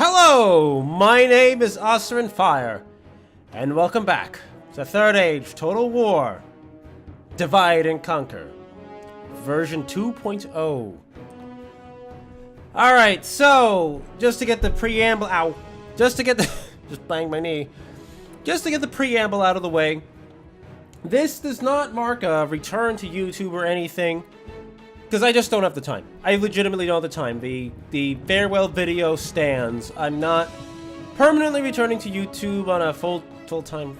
Hello, my name is Osrin Fire, and welcome back to Third Age Total War Divide and Conquer, version 2.0. Alright, so, just to get the preamble out, just banged my knee, just to get the preamble out of the way, this does not mark a return to YouTube or anything, because I just don't have the time. I legitimately don't have the time. The farewell video stands. I'm not permanently returning to YouTube on a full-time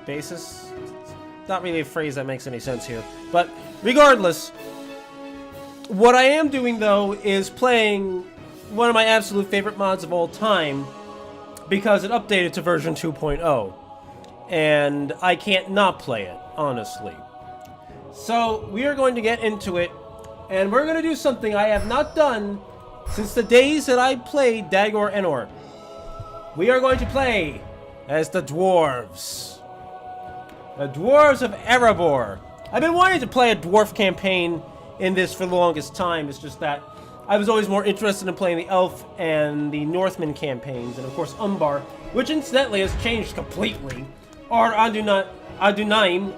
basis. It's not really a phrase that makes any sense here. But regardless, what I am doing though is playing one of my absolute favorite mods of all time because it updated to version 2.0. And I can't not play it, honestly. So, we are going to get into it, and we're going to do something I have not done since the days that I played Dagor Enor. We are going to play as the Dwarves. The Dwarves of Erebor. I've been wanting to play a Dwarf campaign in this for the longest time. It's just that I was always more interested in playing the Elf and the Northman campaigns, and of course Umbar, which incidentally has changed completely. Or Adunaim,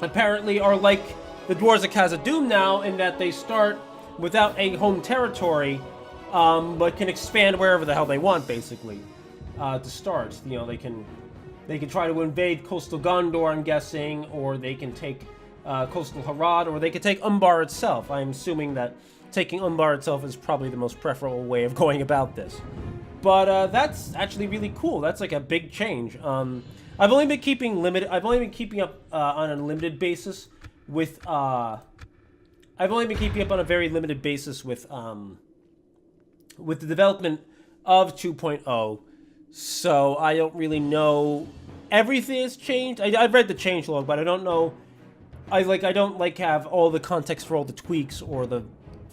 apparently are like the Dwarves of Khazad-dûm now, in that they start without a home territory, but can expand wherever the hell they want, basically, to start. You know, they can try to invade coastal Gondor, I'm guessing, or they can take coastal Harad, or they can take Umbar itself. I'm assuming that taking Umbar itself is probably the most preferable way of going about this. But that's actually really cool. That's like a big change. I've only been keeping up on a limited basis with I've only been keeping up on a very limited basis with the development of 2.0. So I don't really know everything has changed. I've read the changelog, but I don't know. I don't have all the context for all the tweaks or the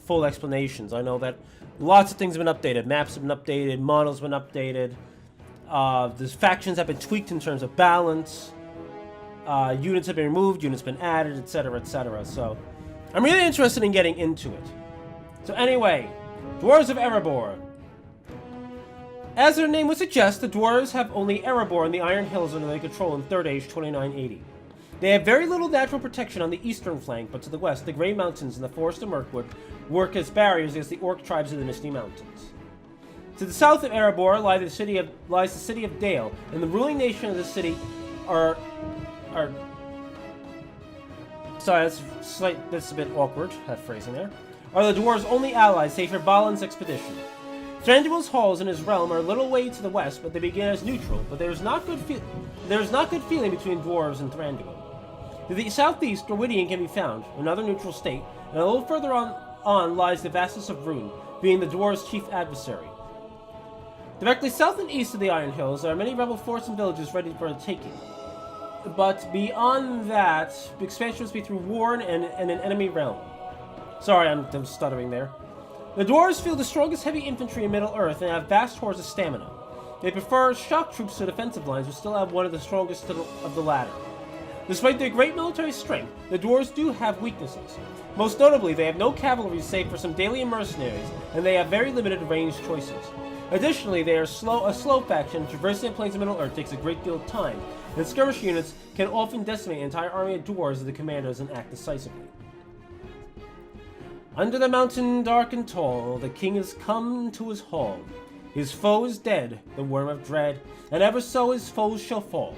full explanations. I know that lots of things have been updated. Maps have been updated. Models have been updated. The factions have been tweaked in terms of balance. Units have been removed, units have been added, etc., etc. So, I'm really interested in getting into it. So anyway, Dwarves of Erebor. As their name would suggest, the Dwarves have only Erebor and the Iron Hills under their control in 3rd Age 2980. They have very little natural protection on the eastern flank, but to the west, the Grey Mountains and the Forest of Mirkwood work as barriers against the Orc tribes of the Misty Mountains. To the south of Erebor lies the city of Dale, and the ruling nation of the city sorry, that's a bit awkward, that phrasing there. Are the dwarves' only allies, save for Balin's expedition. Thranduil's halls in his realm are a little way to the west, but they begin as neutral. But there is not good feeling between dwarves and Thranduil. To the southeast, Dorwidian can be found, another neutral state, and a little further on lies the vastness of Rune, being the dwarves' chief adversary. Directly south and east of the Iron Hills, there are many rebel forts and villages ready for the taking. But beyond that, the expansion must be through Warren and an enemy realm. Sorry, I'm stuttering there. The dwarves field the strongest heavy infantry in Middle-earth and have vast hordes of stamina. They prefer shock troops to defensive lines, but still have one of the strongest of the latter. Despite their great military strength, the dwarves do have weaknesses. Most notably, they have no cavalry save for some Dalian mercenaries, and they have very limited ranged choices. Additionally, they are a slow faction. Traversing the plains of Middle-earth takes a great deal of time, and skirmish units can often decimate an entire army of dwarves if the commander doesn't act decisively. Under the mountain dark and tall, the king has come to his hall. His foe is dead, the worm of dread, and ever so his foes shall fall.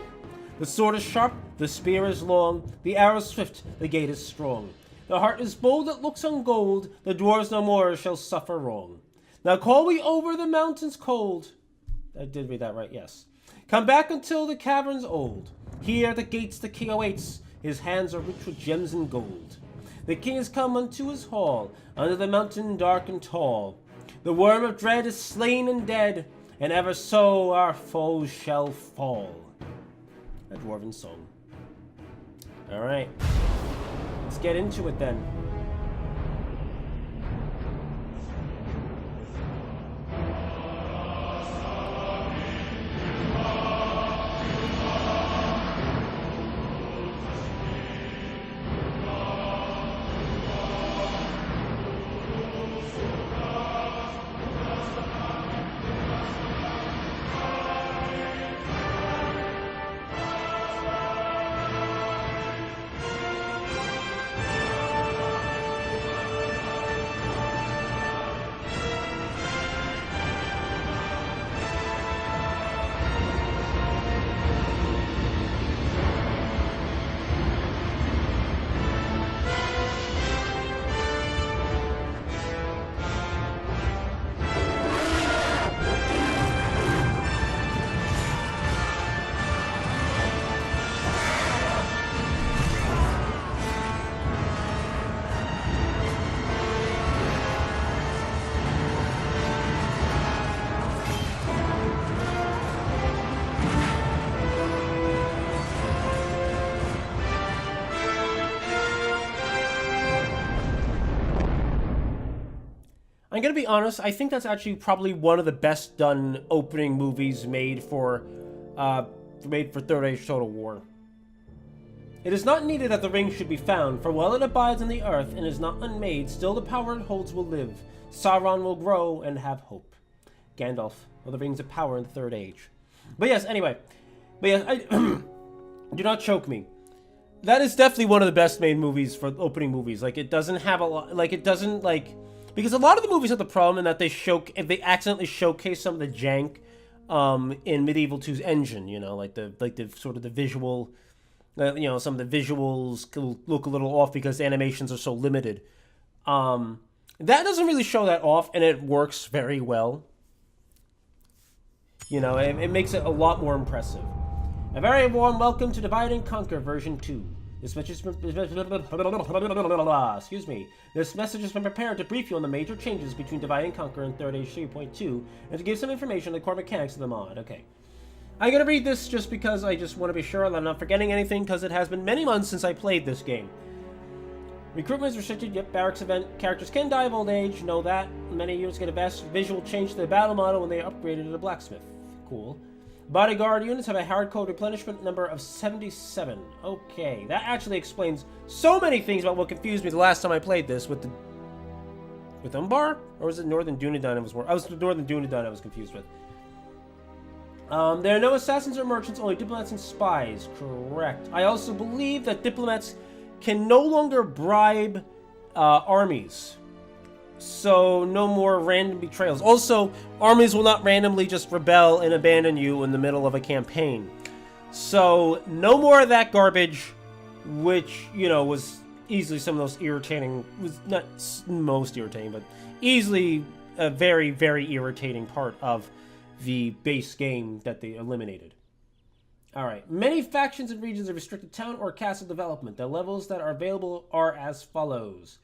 The sword is sharp, the spear is long, the arrow swift, the gate is strong. The heart is bold that looks on gold, the dwarves no more shall suffer wrong. Now call we over the mountains cold. I did read that right, yes. Come back until the caverns old. Here at the gates the king awaits, his hands are rich with gems and gold. The king has come unto his hall, under the mountain dark and tall. The worm of dread is slain and dead, and ever so our foes shall fall. A dwarven song. Alright. Let's get into it then. I'm gonna be honest, I think that's actually probably one of the best done opening movies made for Third Age Total War. It is not needed that the ring should be found, for while it abides in the earth and is not unmade, still the power it holds will live. Sauron will grow and have hope. Gandalf, or the rings of power in the Third Age. But yes, anyway. But yes, do not choke me. That is definitely one of the best made movies for opening movies. Like, it doesn't have a lot, like, it doesn't, like, because a lot of the movies have the problem in that they accidentally showcase some of the jank in Medieval 2's engine, you know, like the sort of the visual, you know, some of the visuals look a little off because the animations are so limited. That doesn't really show that off, and it works very well. You know, it makes it a lot more impressive. A very warm welcome to Divide and Conquer version 2. This message has been prepared to brief you on the major changes between Divide and Conquer and Third Age 3.2, and to give some information on the core mechanics of the mod. Okay. I'm gonna read this just because I just want to be sure that I'm not forgetting anything, because it has been many months since I played this game. Recruitment is restricted, yep, barracks event. Characters can die of old age, know that. Many units get a vast visual change to the battle model when they are upgraded to the blacksmith. Cool. Bodyguard units have a hard-code replenishment number of 77. Okay, that actually explains so many things about what confused me the last time I played this with Umbar? Or was it Northern Dunedain I was Northern Dunedain I was confused with. There are no assassins or merchants, only diplomats and spies. Correct. I also believe that diplomats can no longer bribe armies. So, no more random betrayals. Also, armies will not randomly just rebel and abandon you in the middle of a campaign. So, no more of that garbage, which, you know, was easily some of those irritating, was not most irritating, but easily a very, very irritating part of the base game that they eliminated. Alright, many factions and regions of restricted town or castle development. The levels that are available are as follows.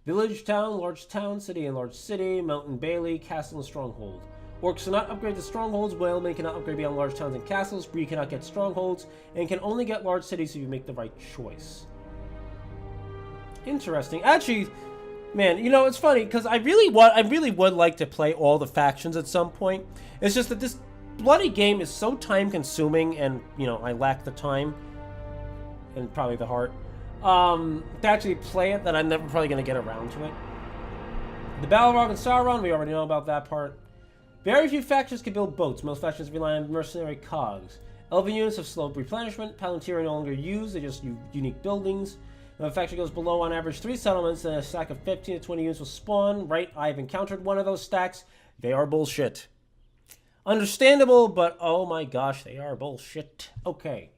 Village, town, large town, city, and large city, mountain, bailey, castle, and stronghold. Orcs cannot upgrade to strongholds, whalemen cannot upgrade beyond large towns and castles, Bree cannot get strongholds, and can only get large cities if you make the right choice. Interesting. Actually, man, you know, it's funny, because I really would like to play all the factions at some point. It's just that this bloody game is so time-consuming, and, you know, I lack the time, and probably the heart, to actually play it, that I'm never probably going to get around to it. The Balrog and Sauron, we already know about that part. Very few factions can build boats. Most factions rely on mercenary cogs. Elven units have slow replenishment. Palantir are no longer used, they just use unique buildings. If a faction goes below on average 3 settlements, then a stack of 15 to 20 units will spawn. Right, I've encountered one of those stacks. They are bullshit. Understandable, but oh my gosh, they are bullshit. Okay.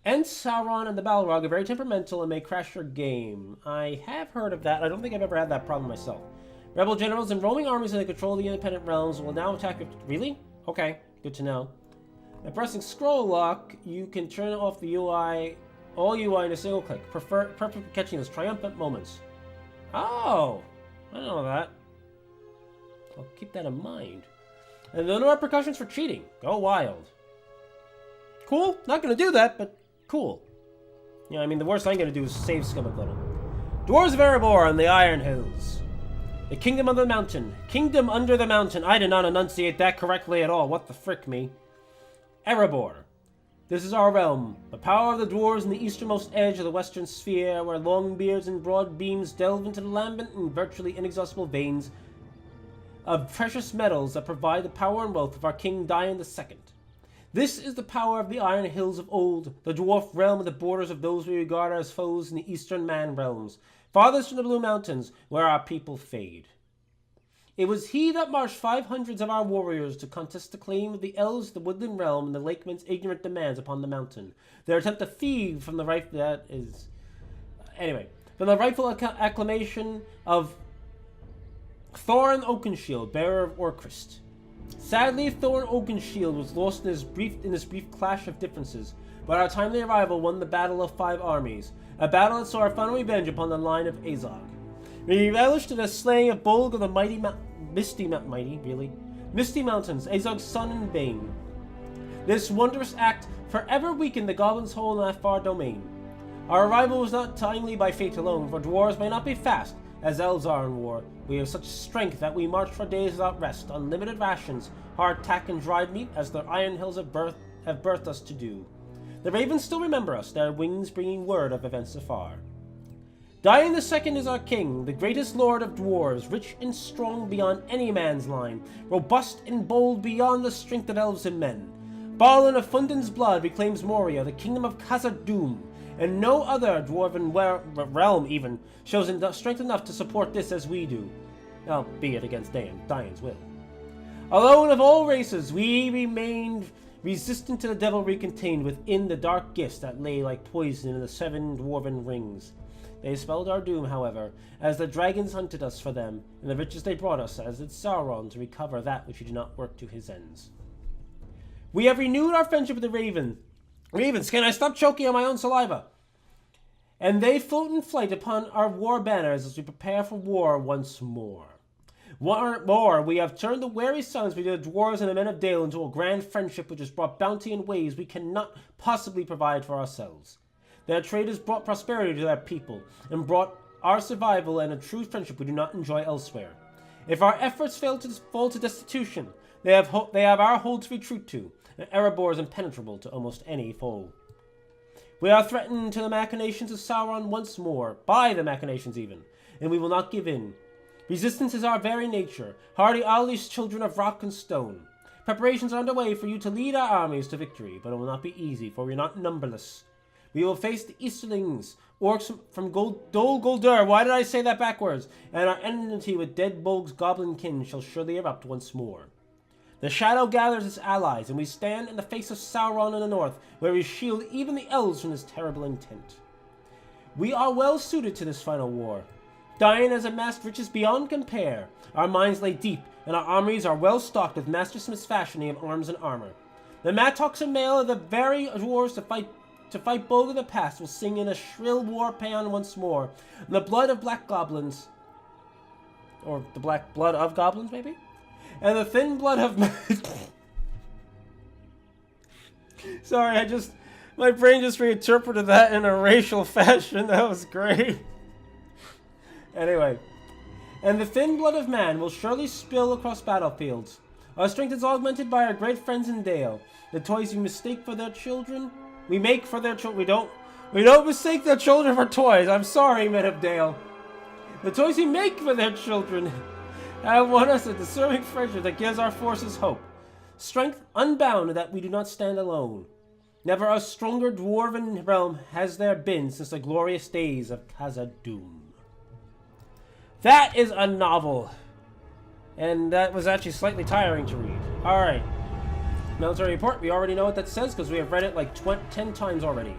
Ents, Sauron, and the Balrog are very temperamental and may crash your game. I have heard of that. I don't think I've ever had that problem myself. Rebel generals and roaming armies that control the independent realms will now attack... Really? Okay, good to know. By pressing scroll lock, you can turn off the UI, all UI in a single click. Perfect for catching those triumphant moments. Oh! I don't know that. I'll keep that in mind. And there are no repercussions for cheating. Go wild. Cool. Not gonna do that, but cool. You know, I mean, the worst I'm gonna do is save Scummag Little. Dwarves of Erebor on the Iron Hills. The Kingdom of the Mountain. Kingdom under the mountain. I did not enunciate that correctly at all. What the frick, me? Erebor. This is our realm. The power of the dwarves in the easternmost edge of the western sphere, where long beards and broad beams delve into the lambent and virtually inexhaustible veins of precious metals that provide the power and wealth of our King Dain II. This is the power of the Iron Hills of old, the dwarf realm at the borders of those we regard as foes in the eastern man realms, farthest from the Blue Mountains, where our people fade. It was he that marched 500 of our warriors to contest the claim of the elves, the woodland realm, and the lakemen's ignorant demands upon the mountain. Their attempt to thieve from the rightful... from the rightful acclamation of Thorin Oakenshield, bearer of Orcrist. Sadly, Thorin Oakenshield was lost in this brief clash of differences, but our timely arrival won the Battle of 5 Armies, a battle that saw our final revenge upon the line of Azog. We relished in the slaying of Bolg of the Misty Mountains, Azog's son and bane. This wondrous act forever weakened the goblins' hold in that far domain. Our arrival was not timely by fate alone, for dwarves may not be fast, as elves are in war. We have such strength that we march for days without rest, unlimited rations, hardtack and dried meat, as the iron hills have birthed us to do. The ravens still remember us, their wings bringing word of events afar. Dain the Second is our king, the greatest lord of dwarves, rich and strong beyond any man's line, robust and bold beyond the strength of elves and men. Balin of Fundin's blood reclaims Moria, the kingdom of Khazad-dûm, and no other dwarven realm even shows strength enough to support this as we do, albeit against Dain's will. Alone of all races, we remained resistant to the devilry contained within the dark gifts that lay like poison in the 7 dwarven rings. They spelled our doom, however, as the dragons hunted us for them, and the riches they brought us, as did Sauron, to recover that which we did not work to his ends. We have renewed our friendship with the Ravens, can I stop choking on my own saliva? And they float in flight upon our war banners as we prepare for war once more. More, we have turned the wary sons between the dwarves and the men of Dale into a grand friendship which has brought bounty in ways we cannot possibly provide for ourselves. Their trade has brought prosperity to their people, and brought our survival and a true friendship we do not enjoy elsewhere. If our efforts fall to destitution, they have our hold to retreat to, and Erebor is impenetrable to almost any foe. We are threatened to the machinations of Sauron once more, by the machinations even, and we will not give in. Resistance is our very nature, hardy Ali's children of rock and stone. Preparations are underway for you to lead our armies to victory, but it will not be easy, for we are not numberless. We will face the Easterlings, orcs from Dol Guldur, why did I say that backwards? And our enmity with Dead Bolg's goblin kin shall surely erupt once more. The shadow gathers its allies, and we stand in the face of Sauron in the north, where we shield even the elves from his terrible intent. We are well suited to this final war. Dain has amassed riches beyond compare. Our mines lay deep, and our armies are well stocked with mastersmith's fashioning of arms and armor. The Mattox and male of the very dwarves to fight Bolg of the past will sing in a shrill war paean once more, and the blood of black goblins, or the black blood of goblins maybe, and the thin blood of sorry, my brain just reinterpreted that in a racial fashion. That was great. Anyway, and the thin blood of man will surely spill across battlefields. Our strength is augmented by our great friends in Dale. The toys we mistake for their children, we make for their children. We don't mistake their children for toys. I'm sorry, men of Dale. The toys we make for their children have won us a deserving friendship that gives our forces hope. Strength unbound that we do not stand alone. Never a stronger dwarven realm has there been since the glorious days of Khazad-dûm. That is a novel. And that was actually slightly tiring to read. Alright. Military report. We already know what that says because we have read it like 10 times already.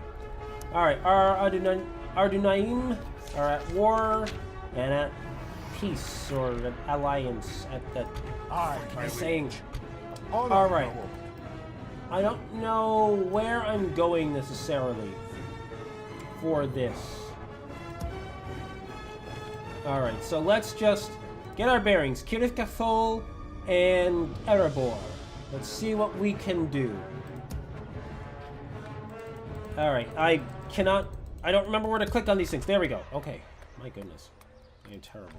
Alright. Our Ardunaim are at war and at peace or at alliance at the saying. Alright. I don't know where I'm going necessarily for this. Alright, so let's just get our bearings. Cirith Ûlfle and Erebor. Let's see what we can do. Alright, I don't remember where to click on these things. There we go. Okay. My goodness. I am terrible.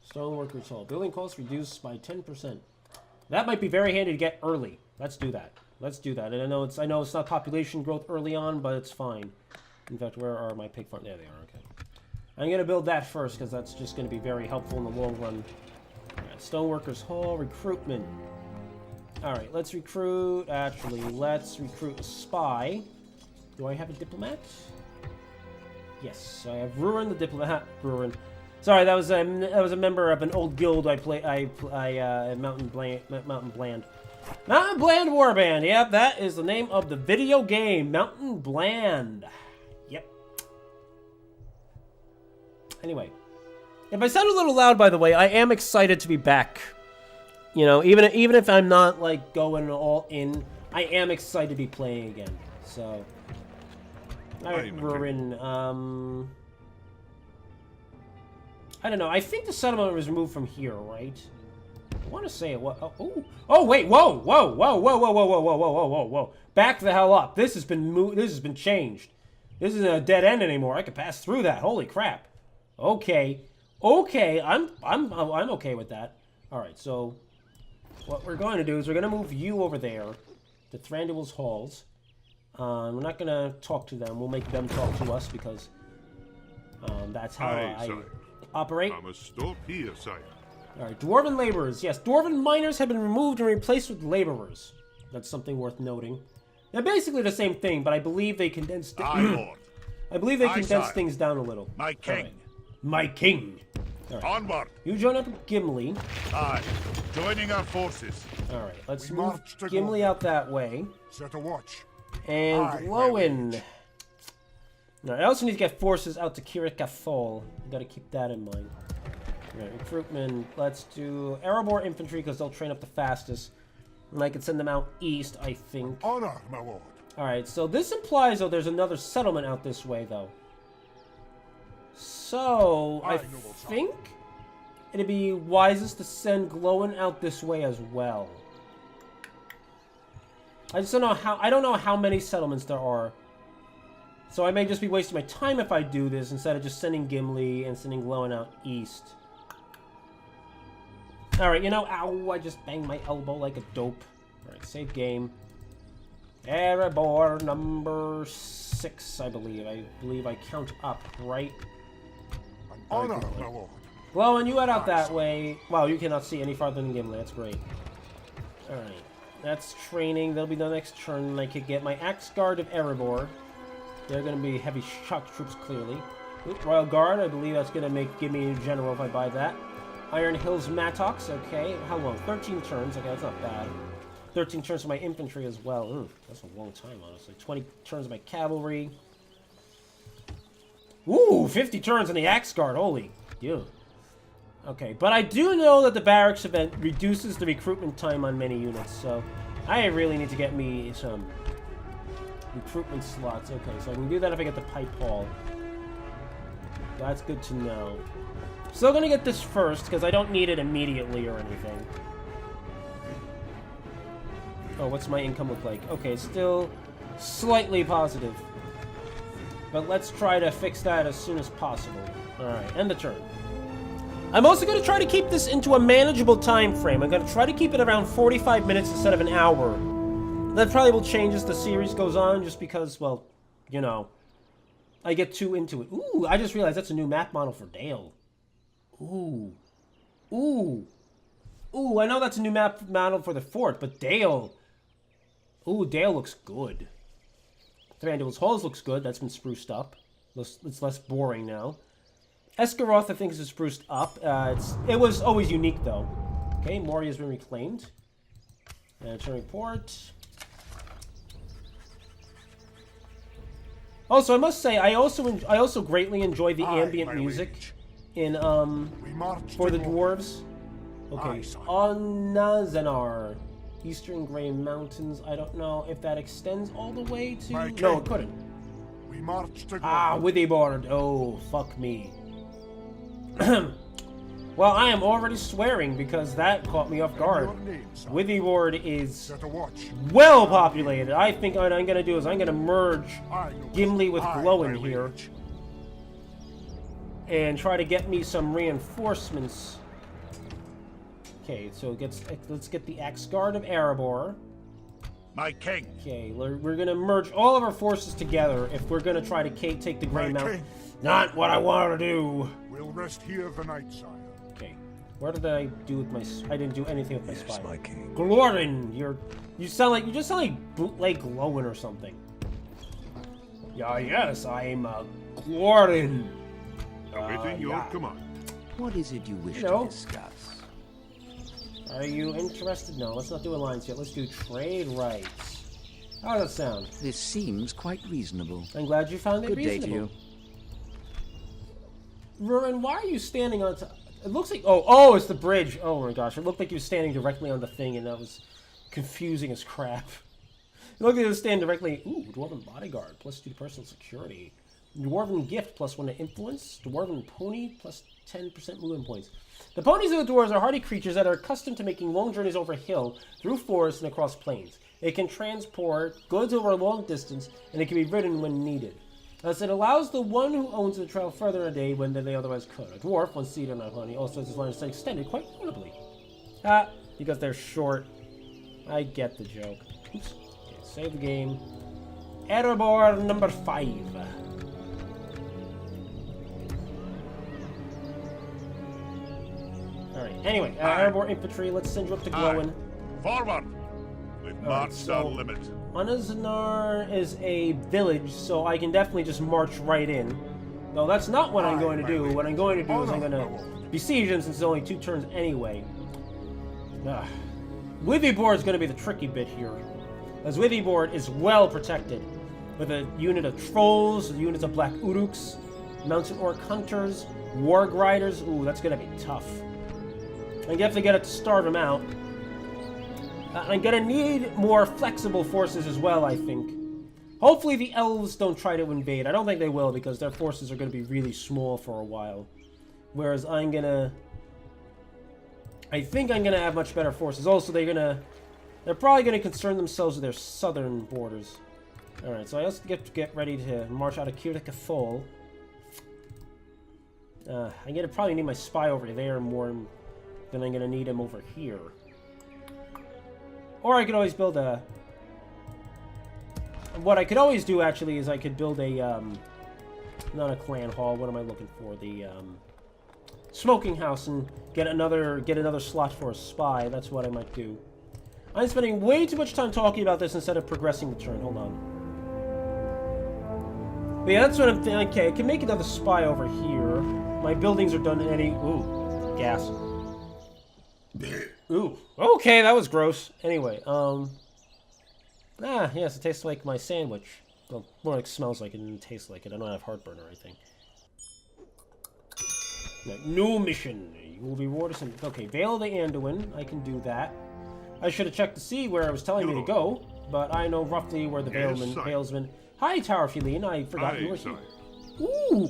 Stoneworker's Hall. Building costs reduced by 10%. That might be very handy to get early. Let's do that. Let's do that. And I know it's not population growth early on, but it's fine. In fact, where are my pig farm? There they are. Okay. I'm going to build that first because that's just going to be very helpful in the long run. Alright, Stoneworkers Hall, recruitment. Alright, let's recruit. Actually, let's recruit a spy. Do I have a diplomat? Yes, I have Ruin the diplomat. Ruin. Sorry, that was a member of an old guild Mountain Bland. Mountain Bland Warband. Yep, that is the name of the video game. Mountain Bland. Yep. Anyway, if I sound a little loud, by the way, I am excited to be back. You know, even if I'm not like going all in, I am excited to be playing again. So, alright, Ruin. I don't know. I think the settlement was removed from here, right? I want to say it was. Oh, wait! Whoa! Back the hell up! This has been moved. This has been changed. This isn't a dead end anymore. I can pass through that. Holy crap! Okay, Okay, I'm okay with that. All right, so what we're going to do is we're going to move you over there to Thranduil's halls. We're not going to talk to them. We'll make them talk to us because that's how I operate. I must stop here, sire. All right, dwarven laborers. Yes, dwarven miners have been removed and replaced with laborers. That's something worth noting. They're basically the same thing, but I believe they condensed. Aye, Lord. I believe they Aye, condensed sire. things down a little. My king. All right. My king. All right. Onward. You join up with Gimli. Aye. Joining our forces. All right, let's We move march to Gimli Glowin. out that way. Set a watch. And Aye, my Glowin. liege. Now, I also need to get forces out to Kirikathol. Got to keep that in mind. All right, recruitment. Let's do Erebor infantry because they'll train up the fastest. And I can send them out east, I think. Honor, my lord. All right, so this implies, though, there's another settlement out this way, though. So, I Aye, noble sire. think it'd be wisest to send Glowin out this way as well. I just don't know how. I don't know how many settlements there are. So I may just be wasting my time if I do this instead of just sending Gimli and sending Glowin out east. Alright, you know, ow, I just banged my elbow like a dope. Alright, save game. Erebor number 6, I believe. I believe I count up, right? An honor, my lord. Glowin, you head out that way. Wow, you cannot see any farther than Gimli. That's great. Alright. That's training. That'll be the next turn. I could get my Axe Guard of Erebor. They're going to be heavy shock troops, clearly. Oop, Royal Guard, I believe that's going to give me a general if I buy that. Iron Hills Mattox, okay. How long? 13 turns. Okay, that's not bad. 13 turns for my infantry as well. That's a long time, honestly. 20 turns of my cavalry. Ooh, 50 turns on the Axe Guard. Holy. Yeah. Okay, but I do know that the barracks event reduces the recruitment time on many units, so I really need to get me some recruitment slots. Okay, so I can do that if I get the Pipe Hall. That's good to know. Still gonna get this first, because I don't need it immediately or anything. Oh, what's my income look like? Okay, still slightly positive. But let's try to fix that as soon as possible. Alright, end the turn. I'm also going to try to keep this into a manageable time frame. I'm going to try to keep it around 45 minutes instead of an hour. That probably will change as the series goes on, just because, well, you know, I get too into it. Ooh, I just realized that's a new map model for Dale. Ooh. Ooh. Ooh, I know that's a new map model for the fort, but Dale. Ooh, Dale looks good. Thranduil's Halls looks good. That's been spruced up. It's less boring now. Esgaroth, I think, is spruced up. It was always unique, though. Okay, Moria's been reclaimed. Turn report. Also, I must say, I also greatly enjoy the Aye, ambient my music liege. in We march for to the Glowin. dwarves. Okay, Aye, sire. Onazenar, Eastern Grey Mountains. I don't know if that extends all the way to. My No, king. it couldn't. We march to Ah, Glowin. Erebor. Oh, fuck me. Well, I am already swearing because that caught me off guard. Your name, sire. Withyward is Set a watch. well populated. I think what I'm going to do is I'm going to merge Aye, noble Gimli sire. with Aye, Glowin my here liege. and try to get me some reinforcements. Okay, so let's get the Axe Guard of Erebor. My king. Okay, we're going to merge all of our forces together if we're going to try to take the Grey My Mountain. king. Not what I want to do. We'll rest here the night, sire. Okay, what did I do with my? I didn't do anything with my spy. my king. Glorin, you just sound like bootleg Glowin or something. Yeah, yes, I'm Glorin. Awaiting your yeah. command. What is it you wish Hello? to discuss? Are you interested? No, let's not do alliance yet. Let's do trade rights. How does that sound? This seems quite reasonable. I'm glad you found it Good day to reasonable. you. Rurin, why are you standing on top? It looks like... Oh, it's the bridge. Oh my gosh, it looked like you were standing directly on the thing, and that was confusing as crap. It looked like you were standing directly... Ooh, Dwarven Bodyguard, +2 to personal security. Dwarven Gift, +1 to influence. Dwarven Pony, +10% movement points. The ponies of the dwarves are hardy creatures that are accustomed to making long journeys over hill, through forests, and across plains. It can transport goods over a long distance, and it can be ridden when needed. Thus, it allows the one who owns it to travel further in a day than they otherwise could. A dwarf, once seated on a honey, also has his line of sight extended quite notably. Ah, because they're short. I get the joke. Oops. Okay, save the game. Erebor number 5. Alright, anyway, Erebor infantry, let's send you up to Glowin. Forward! We've marched our limit. Anazanar is a village, so I can definitely just march right in. No, that's not what I'm going to do. What I'm going to do is I'm going to besiege him since it's only 2 turns anyway. Withyboard is going to be the tricky bit here. As Withyboard is well protected. With a unit of trolls, units of black uruks, mountain orc hunters, warg riders. Ooh, that's going to be tough. I definitely get it to starve him out. I'm gonna need more flexible forces as well, I think. Hopefully the elves don't try to invade. I don't think they will, because their forces are gonna be really small for a while. Whereas I think I'm gonna have much better forces. Also, they're probably gonna concern themselves with their southern borders. Alright, so I also get ready to march out of Kirith Cathol. I'm gonna probably need my spy over there more than I'm gonna need him over here. Or I could always build a... What I could always do, actually, is I could build a, not a clan hall, what am I looking for? The, smoking house and get another slot for a spy. That's what I might do. I'm spending way too much time talking about this instead of progressing the turn. Hold on. But yeah, that's what I'm thinking. Okay, I can make another spy over here. My buildings are done in any... Ooh, gas. Ooh, okay, that was gross. Anyway, yes, it tastes like my sandwich. Well, more like smells like it and tastes like it. I don't have heartburn or anything. New mission. You will be rewarded some... Okay, Vale of the Anduin. I can do that. I should have checked to see where it was telling me to go, but I know roughly where the Valesman... Hi, Tower Feline. I forgot you were here. Ooh,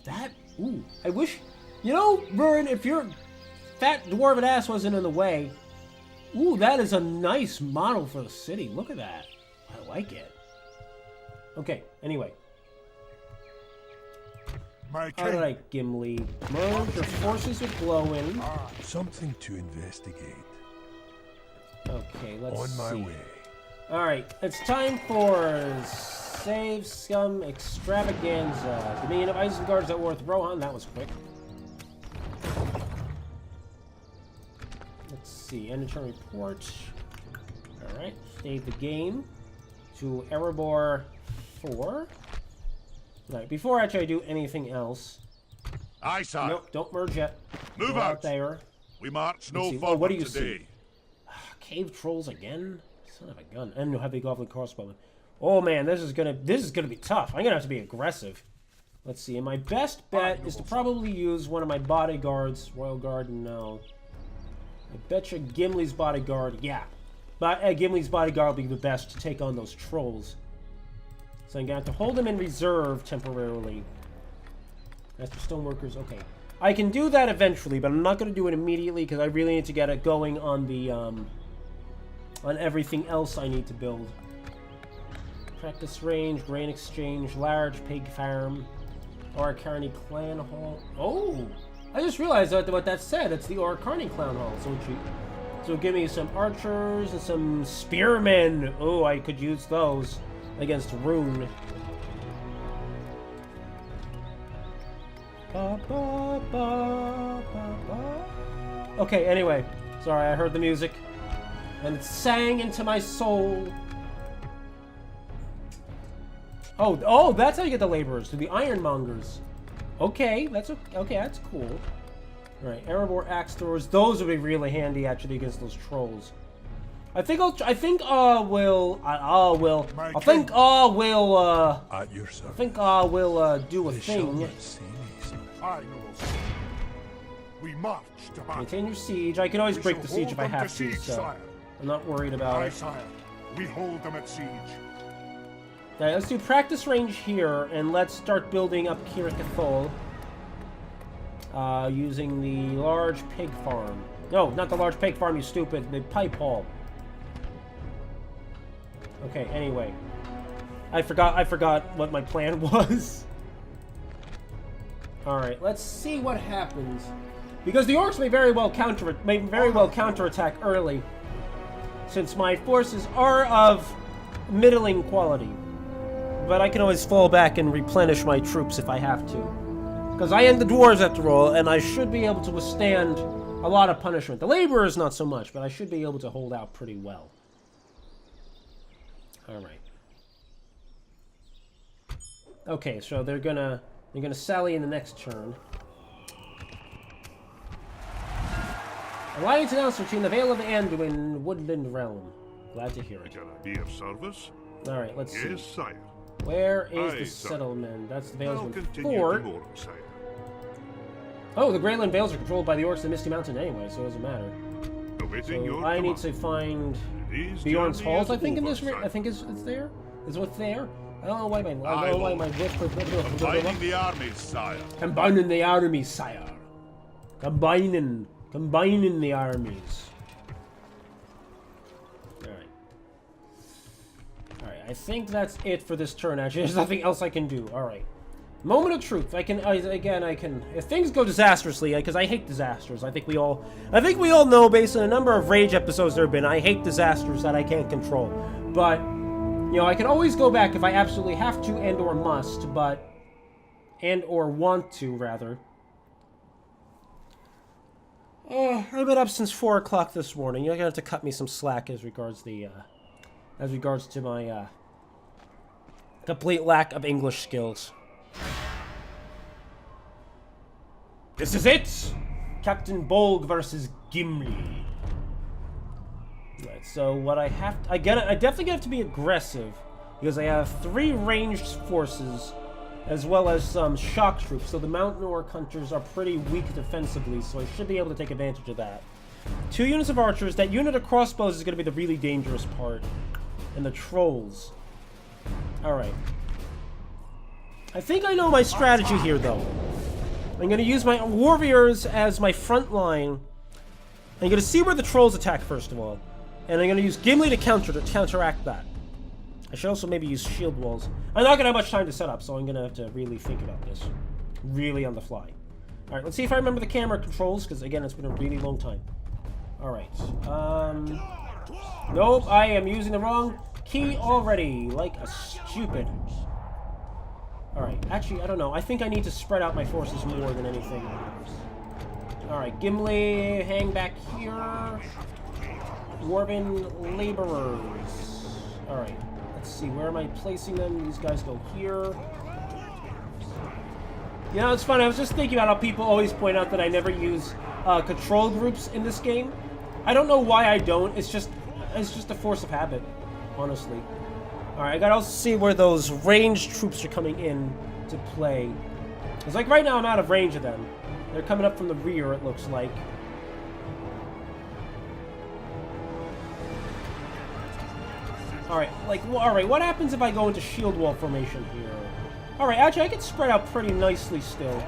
that... Ooh, I wish... You know, Rurin, if your fat dwarven ass wasn't in the way... Ooh, that is a nice model for the city. Look at that. I like it. Okay, anyway. My How did I, Gimli? Merge your forces with Glowin. Something to investigate. Okay, let's see. On my way. Alright, it's time for Save Scum Extravaganza. Dominion of Isengard's at war with Rohan. That was quick. Let's see. End of turn report. Alright, save the game to Erebor 4. Right, before actually I do anything else. Aye, sir. Nope, don't merge yet. Move Go out. there. We march no see. forward What do you today. see? Cave trolls again? Son of a gun. And you'll have the goblin crossbowman. Oh man, this is gonna be tough. I'm gonna have to be aggressive. Let's see. And my best bet is to probably use one of my bodyguards. Royal Guard, no. I betcha Gimli's bodyguard, yeah. But Gimli's bodyguard will be the best to take on those trolls. So I'm gonna have to hold them in reserve temporarily. As for stoneworkers, okay. I can do that eventually, but I'm not gonna do it immediately because I really need to get it going on the on everything else I need to build. Practice range, grain exchange, large pig farm, Oracarni clan hall. Oh, I just realized what that said. It's the Oracarni clan hall. So give me some archers and some spearmen. Oh, I could use those against Rune. Okay, anyway. Sorry, I heard the music. And it sang into my soul. Oh, that's how you get the laborers, through the ironmongers. Okay, that's cool. Alright, Erebor axe throwers. Those would be really handy actually against those trolls. I think I'll At your service. do a They shall thing. not see me, sir. I will see. We march to battle. Maintain your siege. I can always We break shall the siege hold if I them have to, siege, so sire. I'm not worried about Aye, it. sire. We hold them at siege. Alright, let's do practice range here, and let's start building up Kirith Cathol. Using the large pig farm. No, not the large pig farm, you stupid. The pipe hall. Okay, anyway. I forgot what my plan was. Alright, let's see what happens. Because the orcs may very well counterattack early. Since my forces are of middling quality. But I can always fall back and replenish my troops if I have to. Because I am the dwarves after all, and I should be able to withstand a lot of punishment. The laborers not so much, but I should be able to hold out pretty well. Alright. Okay, so they're gonna sally in the next turn. Alliance announced between the Vale of Anduin and Woodland Realm. Glad to hear it. Can I be of service? Alright, let's see. Yes, sire. Where is Aye, the sire. settlement? That's the Vale's I'll one. continue Fort. tomorrow, sire. Oh, the Greyland Vales are controlled by the orcs of Misty Mountain anyway, so it doesn't matter. Awaiting your So I need command. to find These Bjorn's journey Halls, is I think, in over, this. sire. I think it's there. Is what's there? I don't know why my. I Aye, don't know why Lord. my whip. Combining the armies, sire. Combining the armies, sire. Combining the armies. Alright. Alright, I think that's it for this turn, actually. There's nothing else I can do. Alright. Moment of truth. I can. If things go disastrously, because I hate disasters. I think we all know, based on a number of Rage episodes there have been, I hate disasters that I can't control. But, you know, I can always go back if I absolutely have to and or must, and or want to, rather. I've been up since 4 o'clock this morning. You're gonna have to cut me some slack as regards to my complete lack of English skills. This is it! Captain Bolg versus Gimli. Right, so what I have to... I definitely have to be aggressive, because I have 3 ranged forces, as well as some shock troops, so the mountain orc hunters are pretty weak defensively, so I should be able to take advantage of that. 2 units of archers. That unit of crossbows is going to be the really dangerous part. And the trolls. Alright. I think I know my strategy here, though. I'm going to use my warriors as my front line. I'm going to see where the trolls attack, first of all. And I'm going to use Gimli to counteract that. I should also maybe use shield walls. I'm not going to have much time to set up, so I'm going to have to really think about this. Really on the fly. Alright, let's see if I remember the camera controls, because again, it's been a really long time. Alright. Nope, I am using the wrong key already, like a stupid. Alright, actually, I don't know. I think I need to spread out my forces more than anything. Alright, Gimli, hang back here. Dwarven laborers. Alright, let's see, where am I placing them? These guys go here. You know, it's funny, I was just thinking about how people always point out that I never use control groups in this game. I don't know why I don't, it's just a force of habit, honestly. Alright, I gotta also see where those ranged troops are coming in to play. It's like right now I'm out of range of them. They're coming up from the rear, it looks like. Alright, alright, what happens if I go into shield wall formation here? Alright, actually I can spread out pretty nicely still.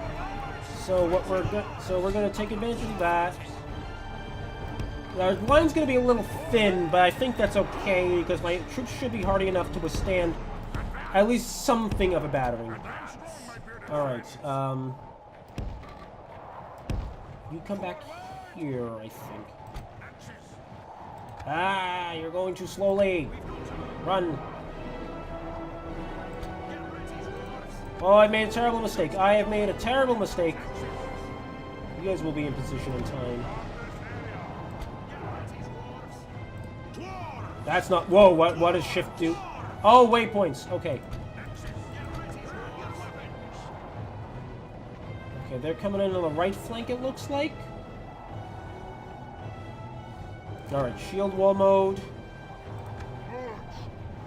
So we're gonna take advantage of that. Our line's going to be a little thin, but I think that's okay, because my troops should be hardy enough to withstand at least something of a battering. Alright, you come back here, I think. Ah, you're going too slowly. Run. Oh, I made a terrible mistake. I have made a terrible mistake. You guys will be in position in time. That's not... Whoa, what does shift do? Oh, waypoints. Okay. Okay, they're coming in on the right flank, it looks like. Alright, shield wall mode.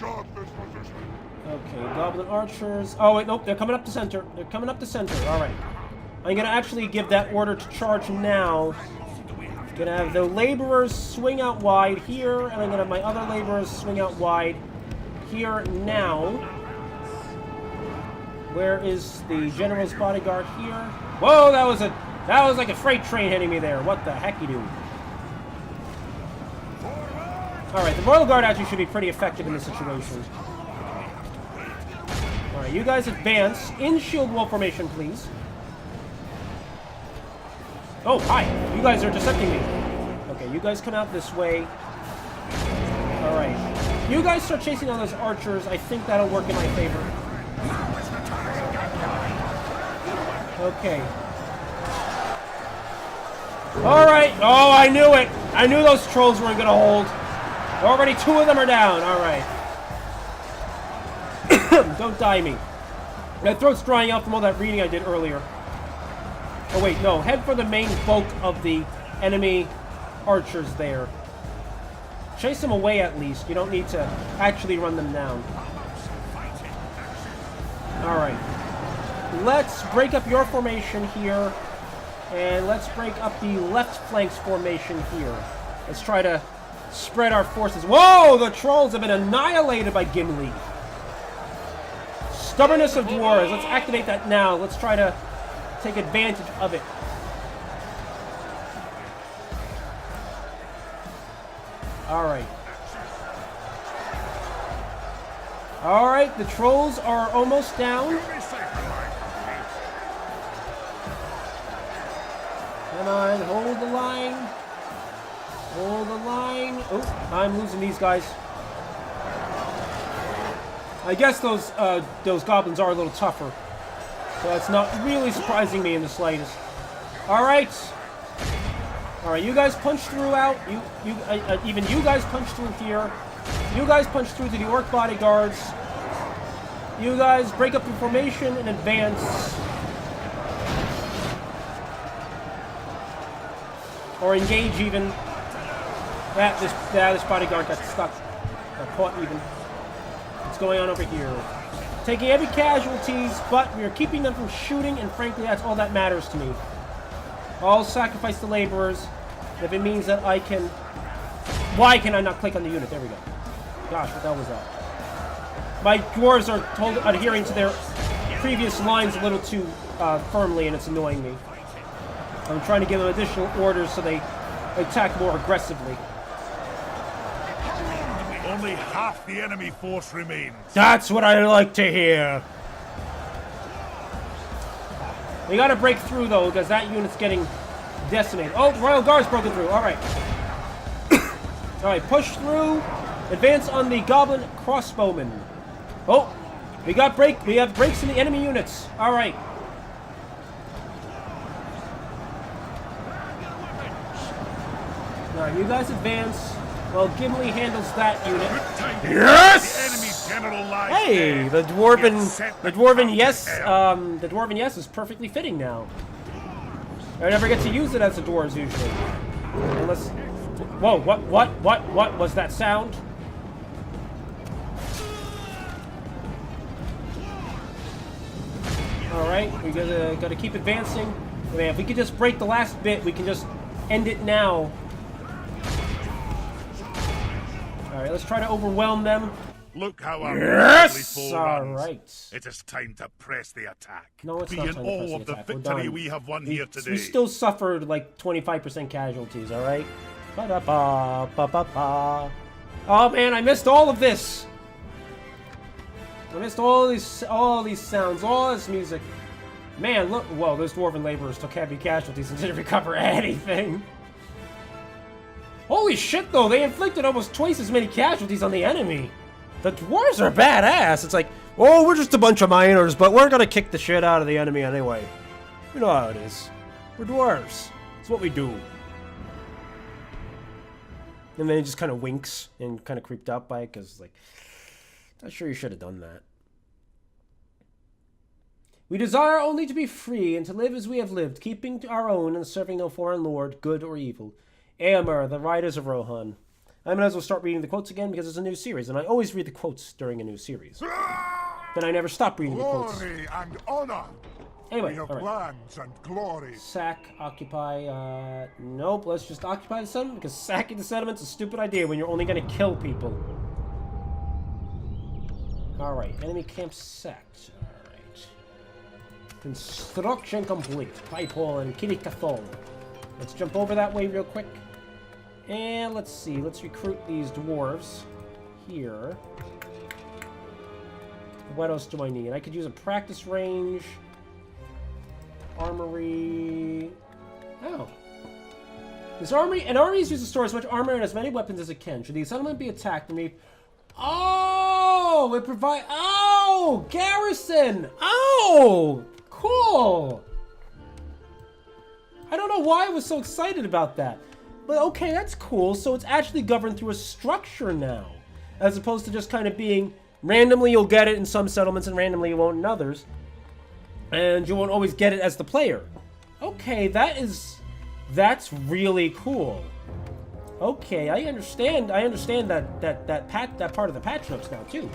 Okay, goblin archers. Oh, wait, nope, they're coming up the center. They're coming up the center. Alright. I'm gonna actually give that order to charge now. Gonna have the laborers swing out wide here, and I'm gonna have my other laborers swing out wide here now. Where is the general's bodyguard here? Whoa, that was like a freight train hitting me there. What the heck you do? Alright, the royal guard actually should be pretty effective in this situation. Alright, you guys advance in shield wall formation, please. Oh, hi. You guys are intercepting me. Okay, you guys come out this way. Alright. You guys start chasing down those archers. I think that'll work in my favor. Okay. Alright. Oh, I knew it. I knew those trolls weren't going to hold. Already 2 of them are down. Alright. Don't die me. My throat's drying out from all that reading I did earlier. Oh, wait, no. Head for the main bulk of the enemy archers there. Chase them away, at least. You don't need to actually run them down. Alright. Let's break up your formation here. And let's break up the left flank's formation here. Let's try to spread our forces. Whoa! The trolls have been annihilated by Gimli. Stubbornness of dwarves. Let's activate that now. Let's try to take advantage of it. Alright. Alright, the trolls are almost down. Come on, hold the line. Hold the line. Oh, I'm losing these guys. I guess those goblins are a little tougher. So that's not really surprising me in the slightest. Alright. Alright, you guys punch through out. Even you guys punch through here. You guys punch through to the orc bodyguards. You guys break up the formation and advance. Or engage even. This bodyguard got stuck. Got caught even. What's going on over here? Taking heavy casualties, but we are keeping them from shooting, and frankly, that's all that matters to me. I'll sacrifice the laborers if it means that I can... Why can I not click on the unit? There we go. Gosh, what the hell was that? My dwarves are adhering to their previous lines a little too firmly, and it's annoying me. I'm trying to give them additional orders so they attack more aggressively. Only half the enemy force remains. That's what I like to hear. We gotta break through, though, because that unit's getting decimated. Oh, Royal Guard's broken through. Alright. Alright, push through. Advance on the Goblin Crossbowmen. Oh, we have breaks in the enemy units. Alright. Now, you guys advance. Well, Gimli handles that unit. Yes! The enemy's general lies Hey, there. the dwarven yes is perfectly fitting now. I never get to use it as the dwarves usually. Unless, whoa, what was that sound? All right, we gotta keep advancing. Man, if we could just break the last bit, we can just end it now. Alright, let's try to overwhelm them. Look how our Yes! foe runs. Alright. It is time to press the attack. No, it's Be not in time to press awe the of the attack. We're victory done. we have won here today. We still suffered like 25% casualties, alright? Ba-da-ba, ba-ba-ba. Oh man, I missed all of this! I missed all these sounds, all this music. Man, look, whoa, those dwarven laborers took heavy casualties and didn't recover anything. Holy shit, though, they inflicted almost twice as many casualties on the enemy. The dwarves are badass. It's like, oh, we're just a bunch of miners, but we're gonna kick the shit out of the enemy anyway. You know how it is. We're dwarves. It's what we do. And then he just kind of winks and kind of creeped out by it, because, like, not sure you should have done that. We desire only to be free and to live as we have lived, keeping to our own and serving no foreign lord, good or evil. Erebor, the Riders of Rohan. I might as well start reading the quotes again because it's a new series, and I always read the quotes during a new series. Then I never stop reading the quotes. Glory and honor. Anyway, We have alright. lands and glory. Sack, occupy, nope, let's just occupy the settlement, because sacking the settlement's a stupid idea when you're only gonna kill people. Alright, enemy camp sacked. Alright. Construction complete. Pipe-hole and Kirikathol. Let's jump over that way real quick. And let's see, let's recruit these dwarves here. What else do I need? I could use a practice range. Armory. Oh. An army is used to store as much armor and as many weapons as it can. Should the settlement be attacked, the army... Oh! It provides... Oh! Garrison! Oh! Cool! I don't know why I was so excited about that. But okay, that's cool. So it's actually governed through a structure now. As opposed to just kind of being... Randomly you'll get it in some settlements and randomly you won't in others. And you won't always get it as the player. Okay, that's really cool. Okay, I understand that part of the patch notes now too.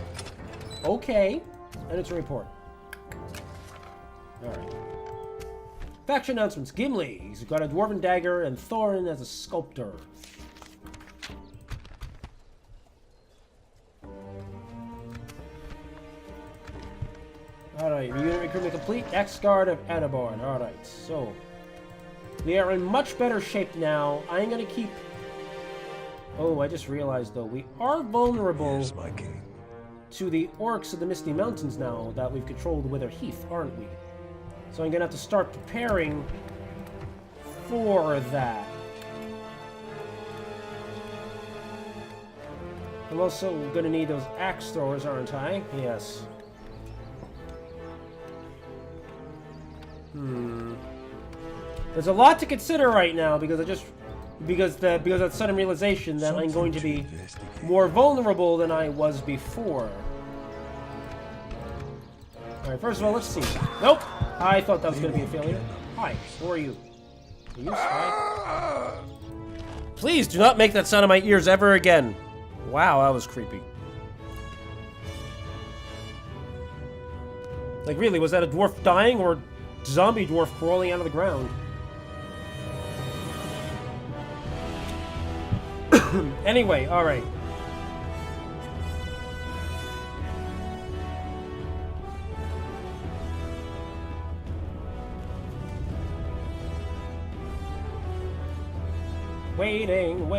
Okay. And it's a report. Alright. Faction announcements. Gimli. He's got a dwarven dagger and Thorin as a sculptor. Alright, unit recruitment complete. X-Guard of Erebor. Alright, so... We are in much better shape now. I'm gonna keep... Oh, I just realized, though, we are vulnerable Yes, my king. to the orcs of the Misty Mountains now that we've controlled the Wither Heath, aren't we? So I'm gonna have to start preparing for that. I'm also gonna need those axe throwers, aren't I? Yes. There's a lot to consider right now because of that sudden realization that I'm going to be more vulnerable than I was before. Alright, first of all, let's see. Nope! I thought that was going to be a failure. Hi, who are you? Are you Spy? Please do not make that sound in my ears ever again. Wow, that was creepy. Like, really, was that a dwarf dying or zombie dwarf crawling out of the ground? Anyway, alright. Waiting.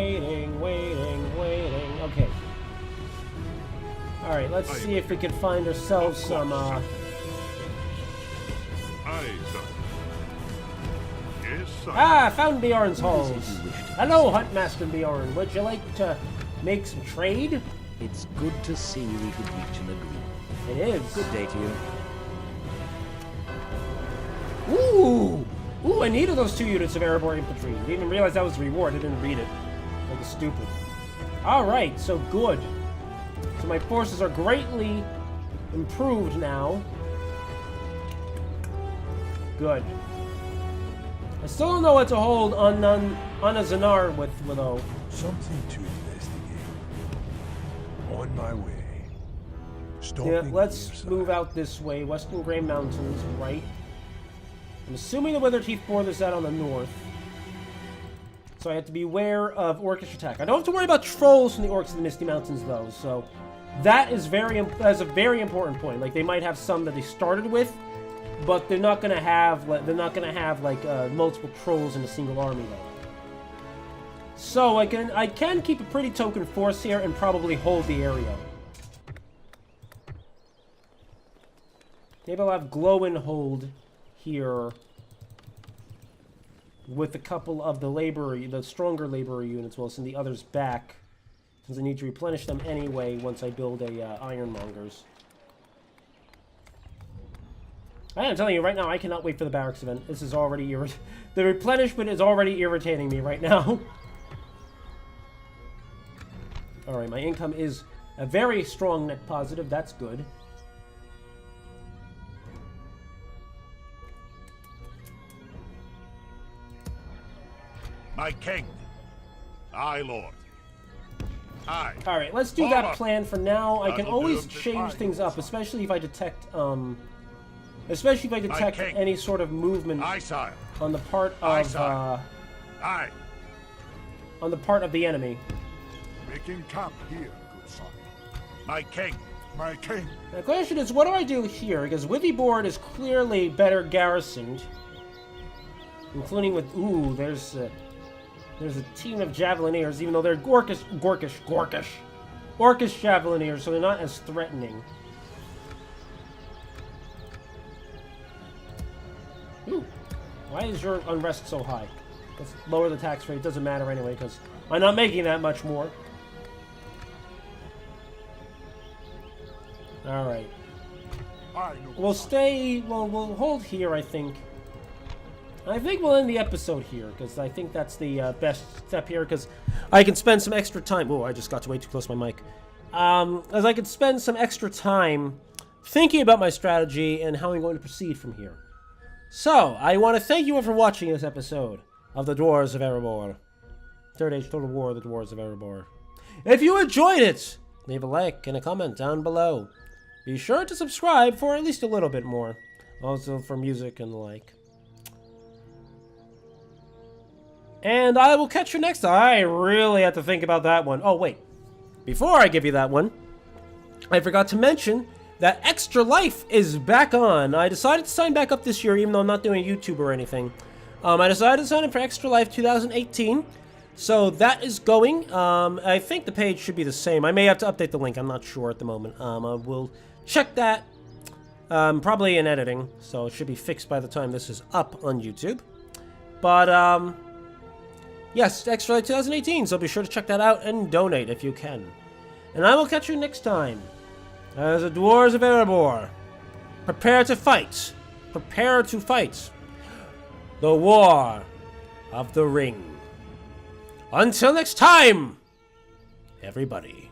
Okay. Alright, let's see if we can find ourselves some, Aye, sir. Yes, sir. Ah, found Bjorn's halls. Hello, Huntmaster Bjorn. Would you like to make some trade? It's good to see we could reach an agreement. It is. Good day to you. Ooh! Ooh, I needed those 2 units of Erebor infantry. Didn't even realize that was a reward. I didn't read it. Like a stupid. Alright, so good. So my forces are greatly improved now. Good. I still don't know what to hold on a Zanar with though. Something to investigate. On my way. Yeah, let's move out this way. Western Grey Mountains, right? I'm assuming the Withered Heath borders that on the north. So I have to be aware of orcish attack. I don't have to worry about trolls from the orcs of the Misty Mountains, though. So that's a very important point. Like, they might have some that they started with, but they're not gonna have like multiple trolls in a single army, though. So I can keep a pretty token force here and probably hold the area. Maybe I'll have glow and hold here with a couple of the stronger laborer units while send the others back, since I need to replenish them anyway once I build a ironmongers. I am telling you right now, I cannot wait for the barracks event. This is already the replenishment is already irritating me right now. Alright, my income is a very strong net positive. That's good. My king. Aye, lord. Aye. Alright, let's do that plan for now. I can That'll always do. change things up, especially if I detect king. any sort of movement Aye, sire. on the part Aye, of sire. Aye. on the part of the enemy. Making camp here, good son. My king. My king. The question is, what do I do here? Because Withyboard is clearly better garrisoned, including with there's a team of Javelineers, even though they're orcish Javelineers, so they're not as threatening. Ooh. Why is your unrest so high? Let's lower the tax rate. Doesn't matter anyway, because I'm not making that much more. Alright. We'll stay... Well, we'll hold here, I think. I think we'll end the episode here, because I think that's the best step here, because I can spend some extra time... Oh, I just got way too close to my mic. As I could spend some extra time thinking about my strategy and how I'm going to proceed from here. So, I want to thank you all for watching this episode of the Dwarves of Erebor. Third Age Total War of the Dwarves of Erebor. If you enjoyed it, leave a like and a comment down below. Be sure to subscribe for at least a little bit more. Also for music and the like. And I will catch you next time. I really have to think about that one. Oh, wait. Before I give you that one, I forgot to mention that Extra Life is back on. I decided to sign back up this year, even though I'm not doing YouTube or anything. I decided to sign up for Extra Life 2018. So that is going. I think the page should be the same. I may have to update the link. I'm not sure at the moment. I will check that. Probably in editing. So it should be fixed by the time this is up on YouTube. But, yes, Extra Life 2018. So be sure to check that out and donate if you can. And I will catch you next time. As the Dwarves of Erebor, prepare to fight. Prepare to fight. The War of the Ring. Until next time, everybody.